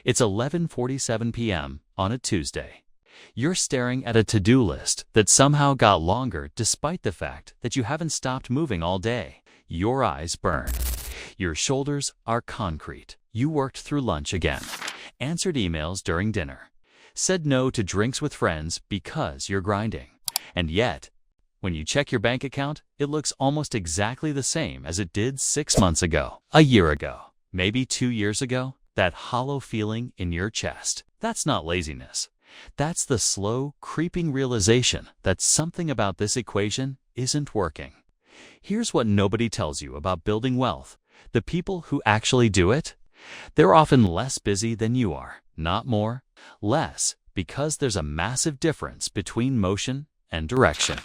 It's 11:47 p.m. on a Tuesday. You're staring at a to-do list that somehow got longer despite the fact that you haven't stopped moving all day. Your eyes burn. Your shoulders are concrete. You worked through lunch again, answered emails during dinner, said no to drinks with friends because you're grinding. And yet, when you check your bank account, it looks almost exactly the same as it did 6 months ago, a year ago, maybe 2 years ago. That hollow feeling in your chest, that's not laziness. That's the slow, creeping realization that something about this equation isn't working. Here's what nobody tells you about building wealth. The people who actually do it, they're often less busy than you are, not more, less, because there's a massive difference between motion and direction,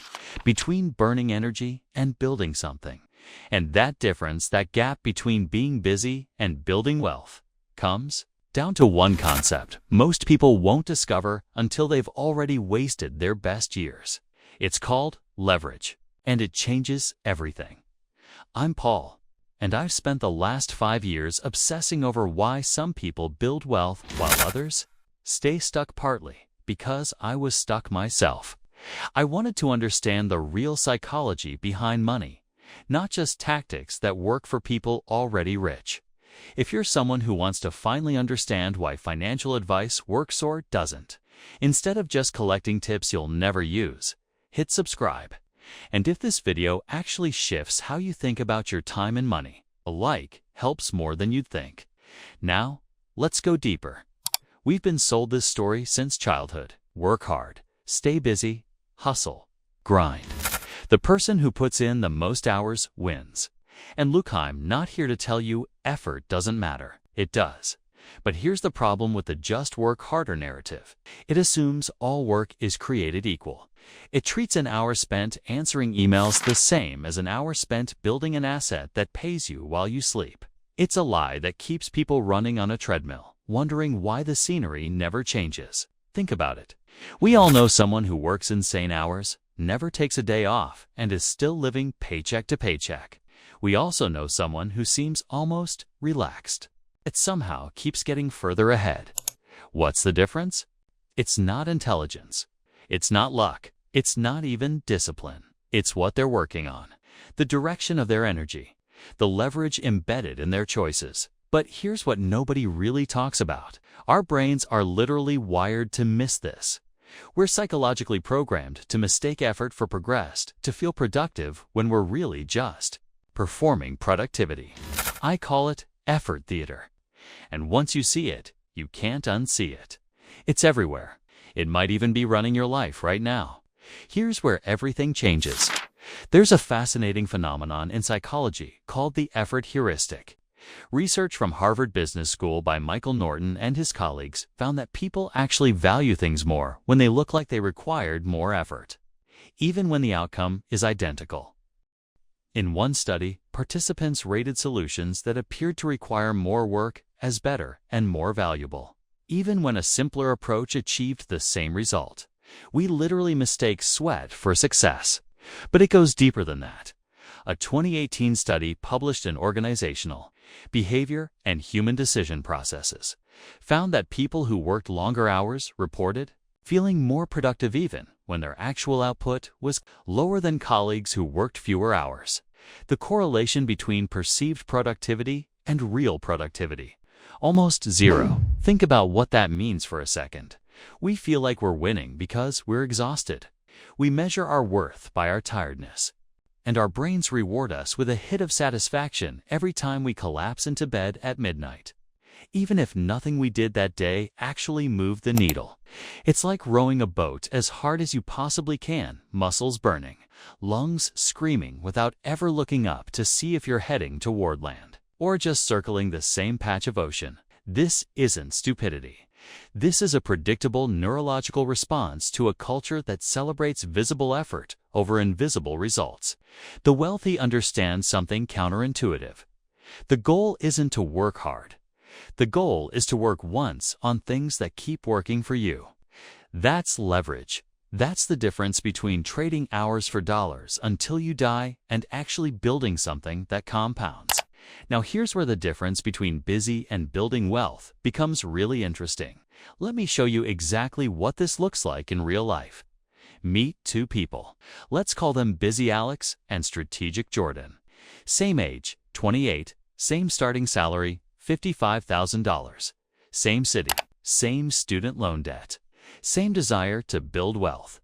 between burning energy and building something. And that difference, that gap between being busy and building wealth, comes down to one concept most people won't discover until they've already wasted their best years. It's called leverage, and it changes everything. I'm Paul, and I've spent the last 5 years obsessing over why some people build wealth while others stay stuck, partly because I was stuck myself. I wanted to understand the real psychology behind money, not just tactics that work for people already rich. If you're someone who wants to finally understand why financial advice works or doesn't, instead of just collecting tips you'll never use, hit subscribe. And if this video actually shifts how you think about your time and money, a like helps more than you'd think. Now, let's go deeper. We've been sold this story since childhood. Work hard, stay busy, hustle, grind. The person who puts in the most hours wins. And look, I'm not here to tell you effort doesn't matter. It does. But here's the problem with the just work harder narrative. It assumes all work is created equal. It treats an hour spent answering emails the same as an hour spent building an asset that pays you while you sleep. It's a lie that keeps people running on a treadmill, wondering why the scenery never changes. Think about it. We all know someone who works insane hours, never takes a day off, and is still living paycheck to paycheck. We also know someone who seems almost relaxed. It somehow keeps getting further ahead. What's the difference? It's not intelligence. It's not luck. It's not even discipline. It's what they're working on, the direction of their energy, the leverage embedded in their choices. But here's what nobody really talks about. Our brains are literally wired to miss this. We're psychologically programmed to mistake effort for progress, to feel productive when we're really just performing productivity. I call it effort theater. And once you see it, you can't unsee it. It's everywhere. It might even be running your life right now. Here's where everything changes. There's a fascinating phenomenon in psychology called the effort heuristic. Research from Harvard Business School by Michael Norton and his colleagues found that people actually value things more when they look like they required more effort, even when the outcome is identical. In one study, participants rated solutions that appeared to require more work as better and more valuable, even when a simpler approach achieved the same result. We literally mistake sweat for success. But it goes deeper than that. A 2018 study published in Organizational Behavior and Human Decision Processes found that people who worked longer hours reported feeling more productive even when their actual output was lower than colleagues who worked fewer hours. The correlation between perceived productivity and real productivity, almost zero. Think about what that means for a second. We feel like we're winning because we're exhausted. We measure our worth by our tiredness. And our brains reward us with a hit of satisfaction every time we collapse into bed at midnight, even if nothing we did that day actually moved the needle. It's like rowing a boat as hard as you possibly can, muscles burning, lungs screaming without ever looking up to see if you're heading toward land, or just circling the same patch of ocean. This isn't stupidity. This is a predictable neurological response to a culture that celebrates visible effort over invisible results. The wealthy understand something counterintuitive. The goal isn't to work hard. The goal is to work once on things that keep working for you. That's leverage. That's the difference between trading hours for dollars until you die and actually building something that compounds. Now here's where the difference between busy and building wealth becomes really interesting. Let me show you exactly what this looks like in real life. Meet two people. Let's call them Busy Alex and Strategic Jordan. Same age, 28, same starting salary, $55,000. Same city, same student loan debt, same desire to build wealth.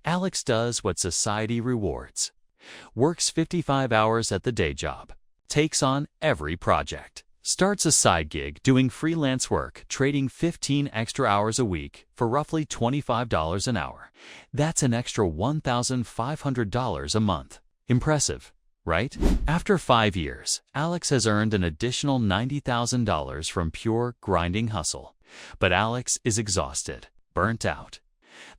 Alex does what society rewards. Works 55 hours at the day job. Takes on every project. Starts a side gig doing freelance work, trading 15 extra hours a week for roughly $25 an hour. That's an extra $1,500 a month. Impressive, right? After 5 years, Alex has earned an additional $90,000 from pure grinding hustle. But Alex is exhausted, burnt out.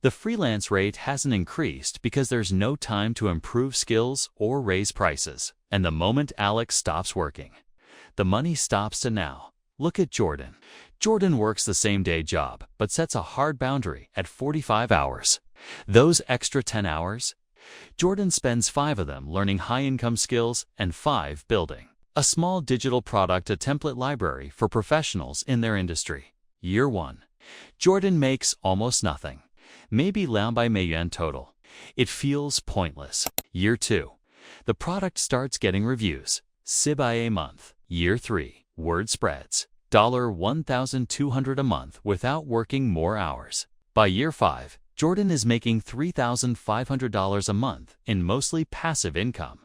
The freelance rate hasn't increased because there's no time to improve skills or raise prices. And the moment Alex stops working, the money stops to now. Look at Jordan. Jordan works the same day job, but sets a hard boundary at 45 hours. Those extra 10 hours, Jordan spends 5 of them learning high-income skills and 5 building a small digital product, a template library for professionals in their industry. Year 1. Jordan makes almost nothing. Maybe 200,000 yuan total. It feels pointless. Year 2. The product starts getting reviews. Sibai a month. Year 3. Word spreads. $1,200 a month without working more hours. By year 5, Jordan is making $3,500 a month in mostly passive income.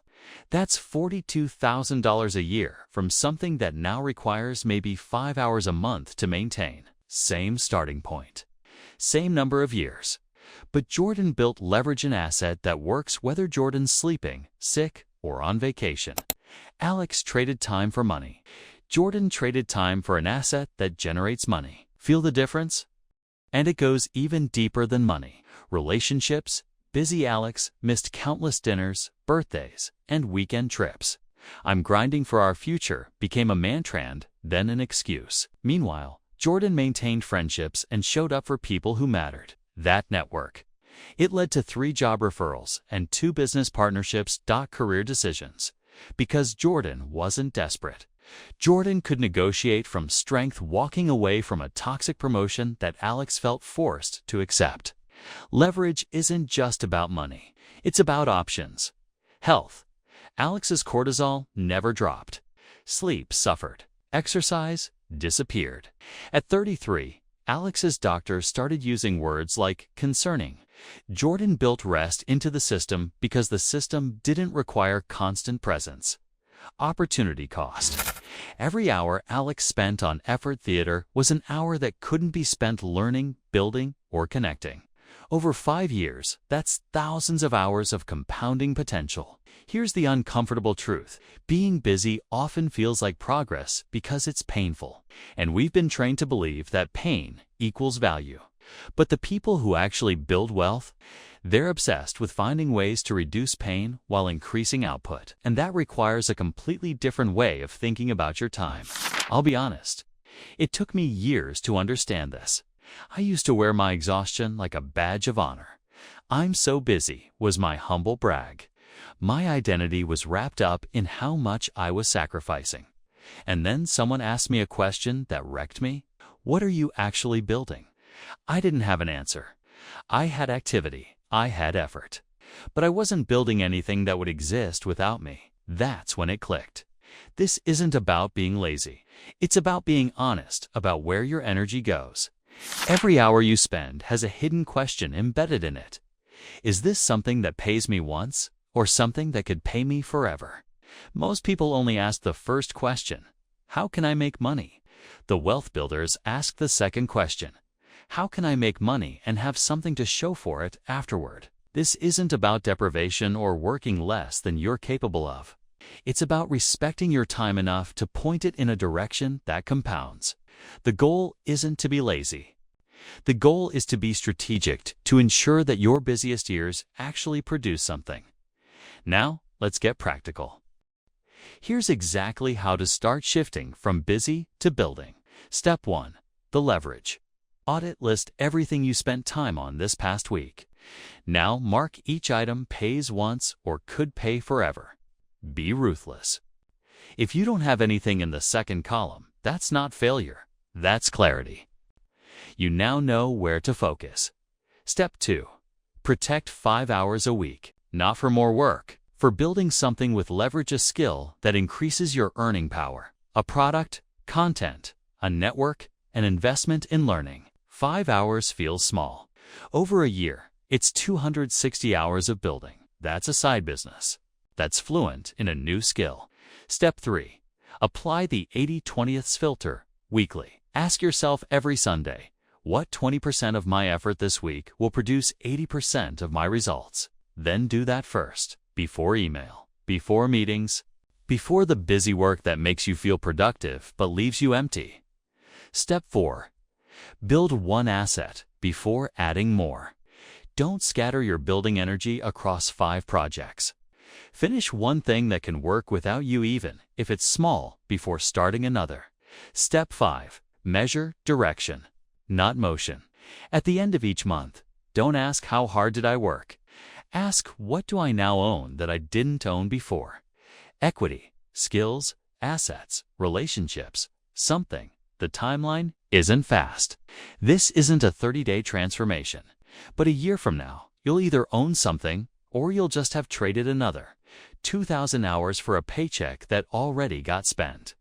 That's $42,000 a year from something that now requires maybe 5 hours a month to maintain. Same starting point. Same number of years. But Jordan built leverage, an asset that works whether Jordan's sleeping, sick, or on vacation. Alex traded time for money. Jordan traded time for an asset that generates money. Feel the difference? And it goes even deeper than money. Relationships. Busy Alex missed countless dinners, birthdays, and weekend trips. "I'm grinding for our future" became a mantra and then an excuse. Meanwhile, Jordan maintained friendships and showed up for people who mattered. That network. It led to 3 job referrals and 2 business partnerships. Career decisions. Because Jordan wasn't desperate. Jordan could negotiate from strength, walking away from a toxic promotion that Alex felt forced to accept. Leverage isn't just about money. It's about options. Health. Alex's cortisol never dropped. Sleep suffered. Exercise disappeared. At 33, Alex's doctor started using words like concerning. Jordan built rest into the system because the system didn't require constant presence. Opportunity cost. Every hour Alex spent on effort theater was an hour that couldn't be spent learning, building, or connecting. Over 5 years, that's thousands of hours of compounding potential. Here's the uncomfortable truth. Being busy often feels like progress because it's painful. And we've been trained to believe that pain equals value. But the people who actually build wealth, they're obsessed with finding ways to reduce pain while increasing output. And that requires a completely different way of thinking about your time. I'll be honest, it took me years to understand this. I used to wear my exhaustion like a badge of honor. "I'm so busy" was my humble brag. My identity was wrapped up in how much I was sacrificing. And then someone asked me a question that wrecked me. "What are you actually building?" I didn't have an answer. I had activity. I had effort. But I wasn't building anything that would exist without me. That's when it clicked. This isn't about being lazy. It's about being honest about where your energy goes. Every hour you spend has a hidden question embedded in it. Is this something that pays me once, or something that could pay me forever? Most people only ask the first question, how can I make money? The wealth builders ask the second question, how can I make money and have something to show for it afterward? This isn't about deprivation or working less than you're capable of. It's about respecting your time enough to point it in a direction that compounds. The goal isn't to be lazy. The goal is to be strategic, to ensure that your busiest years actually produce something. Now, let's get practical. Here's exactly how to start shifting from busy to building. Step 1. The leverage. Audit, list everything you spent time on this past week. Now mark each item pays once or could pay forever. Be ruthless. If you don't have anything in the second column, that's not failure, that's clarity. You now know where to focus. Step 2. Protect 5 hours a week, not for more work, for building something with leverage, a skill that increases your earning power, a product, content, a network, an investment in learning. 5 hours feels small. Over a year, it's 260 hours of building. That's a side business. That's fluent in a new skill. Step 3. Apply the 80/20 filter weekly. Ask yourself every Sunday, what 20% of my effort this week will produce 80% of my results? Then do that first, before email, before meetings, before the busy work that makes you feel productive but leaves you empty. Step 4. Build one asset before adding more. Don't scatter your building energy across 5 projects. Finish one thing that can work without you, even if it's small, before starting another. Step 5. Measure direction, not motion. At the end of each month, don't ask how hard did I work. Ask, what do I now own that I didn't own before? Equity, skills, assets, relationships, something. The timeline isn't fast. This isn't a 30-day transformation. But a year from now, you'll either own something or you'll just have traded another 2,000 hours for a paycheck that already got spent.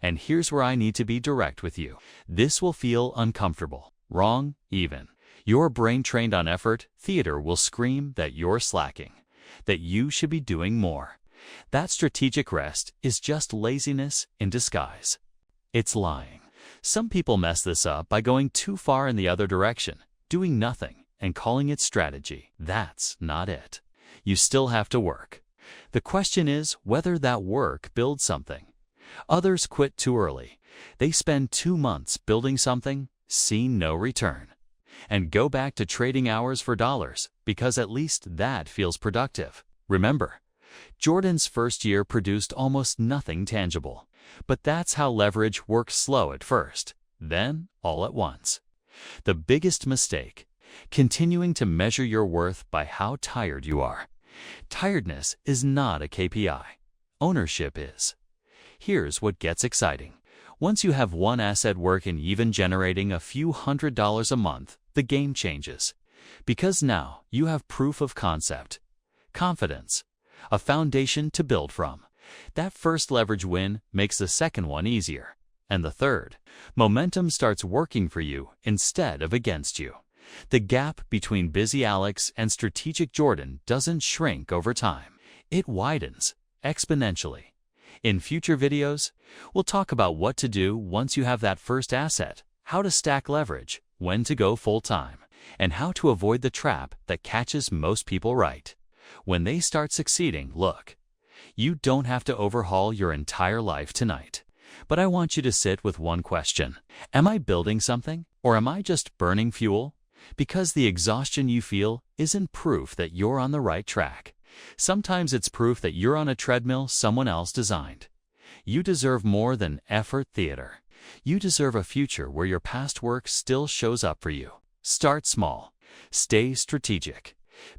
And here's where I need to be direct with you. This will feel uncomfortable, wrong, even. Your brain trained on effort theater will scream that you're slacking, that you should be doing more. That strategic rest is just laziness in disguise. It's lying. Some people mess this up by going too far in the other direction, doing nothing, and calling it strategy. That's not it. You still have to work. The question is whether that work builds something. Others quit too early. They spend 2 months building something, see no return, and go back to trading hours for dollars because at least that feels productive. Remember, Jordan's first year produced almost nothing tangible. But that's how leverage works: slow at first, then all at once. The biggest mistake: continuing to measure your worth by how tired you are. Tiredness is not a KPI. Ownership is. Here's what gets exciting. Once you have one asset working, even generating a few $100s a month, the game changes. Because now you have proof of concept, confidence, a foundation to build from. That first leverage win makes the second one easier. And the third. Momentum starts working for you instead of against you. The gap between busy Alex and strategic Jordan doesn't shrink over time. It widens exponentially. In future videos, we'll talk about what to do once you have that first asset, how to stack leverage, when to go full-time, and how to avoid the trap that catches most people right when they start succeeding. Look, you don't have to overhaul your entire life tonight, but I want you to sit with one question. Am I building something, or am I just burning fuel? Because the exhaustion you feel isn't proof that you're on the right track. Sometimes it's proof that you're on a treadmill someone else designed. You deserve more than effort theater. You deserve a future where your past work still shows up for you. Start small. Stay strategic.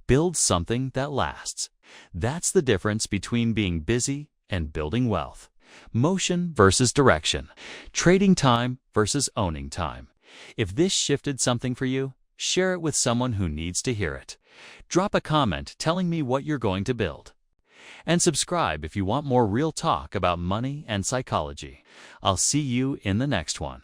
Build something that lasts. That's the difference between being busy and building wealth. Motion versus direction. Trading time versus owning time. If this shifted something for you, share it with someone who needs to hear it. Drop a comment telling me what you're going to build. And subscribe if you want more real talk about money and psychology. I'll see you in the next one.